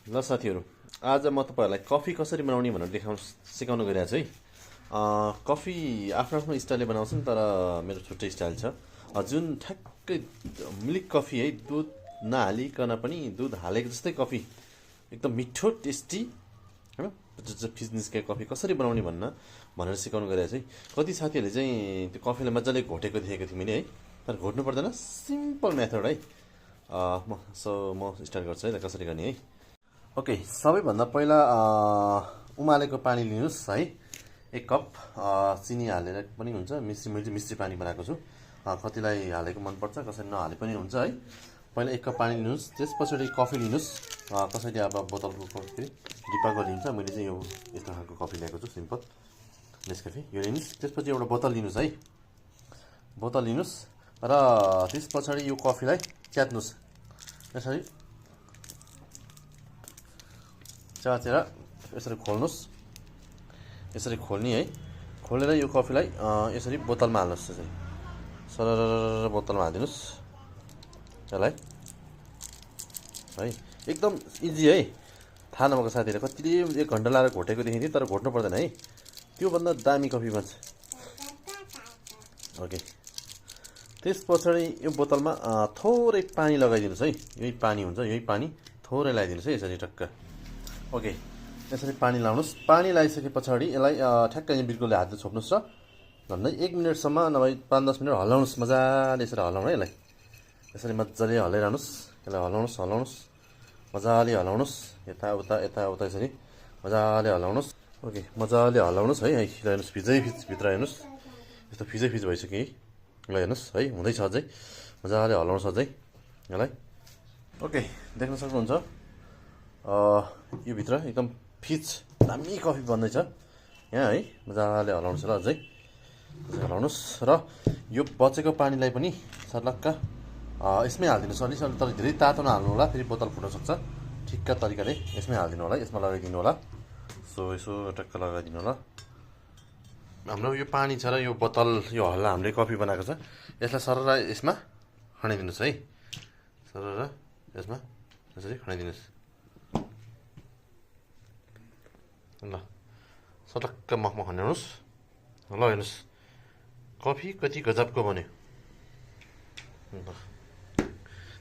ल साथीहरू, आज म तपाईँहरूलाई कफी कसरी बनाउने भनेर सिकाउन गइरहेको छु है। कफी आफ्नो आफ्नो स्टाइलले बनाउँछन्, तर मेरो छुट्टै स्टाइल छ। जुन ठ्याक्कै मिल्क कफी है, दुध नहालिकन पनि दुध हालेको जस्तै कफी, एकदम मिठो टेस्टी होइन, फिज निस्केको कफी कसरी बनाउने भनेर सिकाउनु गइरहेको छु है। कति साथीहरूले चाहिँ त्यो कफीलाई मजाले घोटेको देखेको थिएँ मैले है, तर घोट्नु पर्दैन, सिम्पल मेथड है। म स्टार्ट गर्छु है, कसरी गर्ने है। ओके, सबैभन्दा पहिला उमालेको पानी लिनुहोस् है। 1 कप चिनी हालेर पनि हुन्छ, मिश्री पानी बनाएको छु। कतिलाई हालेको मनपर्छ, कसैले नहाले पनि हुन्छ है। पहिला 1 कप पानी लिनुहोस्, त्यस पछाडि कफी लिनुहोस्। कसैले अब बोतलको फेरि डिब्बाको लिन्छ, मैले चाहिँ यो यस्तो खालको कफी ल्याएको छु, सिम्पल नेस्काफे यो लिनुहोस्। त्यसपछि एउटा बोतल लिनुहोस् है, बोतल लिनुहोस् र त्यस पछाडि यो कफीलाई च्यात्नुहोस्। यसरी चाचेर यसरी खोल्नुहोस्, यसरी खोल्ने है। खोलेर यो कफीलाई यसरी बोतलमा हाल्नुहोस्, यसरी सरर बोतलमा हालिदिनुहोस् यसलाई है। एकदम इजी है। थाहा नभएको साथीहरूले कतिले 1 घन्टा लाएर घोटेको देखिन्थ्यो, तर घोट्नु पर्दैन है, त्योभन्दा दामी कफी बन्छ। ओके, त्यस पछाडि यो बोतलमा थोरै पानी लगाइदिनुहोस् है। यही पानी हुन्छ, यही पानी थोरै लगाइदिनुहोस् है, यसरी टक्क। ओके, यसरी पानी लाउनुहोस्। पानी लगाइसके पछाडि यसलाई ठ्याक्कै बिर्कोले हातले छोप्नुहोस् र झन्डै 1 मिनटसम्म नभए 5-10 मिनट हल्लाउनुहोस्, मजाले यसरी हल्लाउनु है यसलाई। यसरी मजाले हलाइरहनुहोस्, यसलाई हलाउनुहोस्, मजाले हलाउनुहोस्, यताउता यसरी मजाले हलाउनुहोस्। ओके, मजाले हलाउनुहोस् है। ल हेर्नुहोस्, भित्र हेर्नुहोस्, यस्तो फिज भइसक्यो है। ल हेर्नुहोस् है, हुँदैछ अझै, मजाले हलाउनुहोस् अझै यसलाई। ओके, देख्न सक्नुहुन्छ यो भित्र एकदम फिज दामी कफी बन्दैछ यहाँ है। मजाले हलाउनुहोस् र अझै हलाउनुहोस् र यो बचेको पानीलाई पनि सर्लक्क यसमै हालिदिनुहोस्। अलिक तर धेरै तातो नहाल्नु होला, फेरि बोतल फुट्न सक्छ। ठिक्क तरिकाले यसमै हालिदिनु होला, यसमा लगाइदिनु होला। यसो टक्क लगाइदिनु होला। हाम्रो यो पानी छ र यो बोतल, यो हल्ला हामीले कफी बनाएको छ, यसलाई सरर यसमा खनाइदिनुहोस् है। सरर यसमा यसरी खनाइदिनुहोस्। ल सटक्क मखमा खनाउनुहोस्। ल हेर्नुहोस्, कफी कति गजबको बन्यो।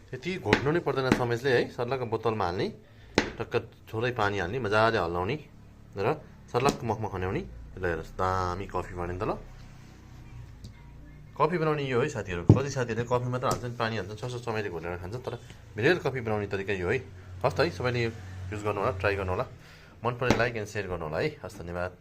त्यति घोट्नु नै पर्दैन समयले है। सर्लक्क बोतलमा हाल्ने, टक्क थोरै पानी हाल्ने, मजाले हल्लाउने र सर्लक्क मखमा खनाउने। ल हेर्नुहोस्, दामी कफी बन्यो नि त। ल कफी बनाउने यो है साथीहरू। कति साथीहरूले कफी मात्र हाल्छन्, पानी हाल्छन्, सस्तो समयले घोलेर खान्छन्, तर रियल कफी बनाउने तरिका यो है। हस् त है, सबैले युज गर्नु होला, ट्राई गर्नु होला। मन परे लाइक एन्ड सेयर गर्नु होला है। हस्, धन्यवाद।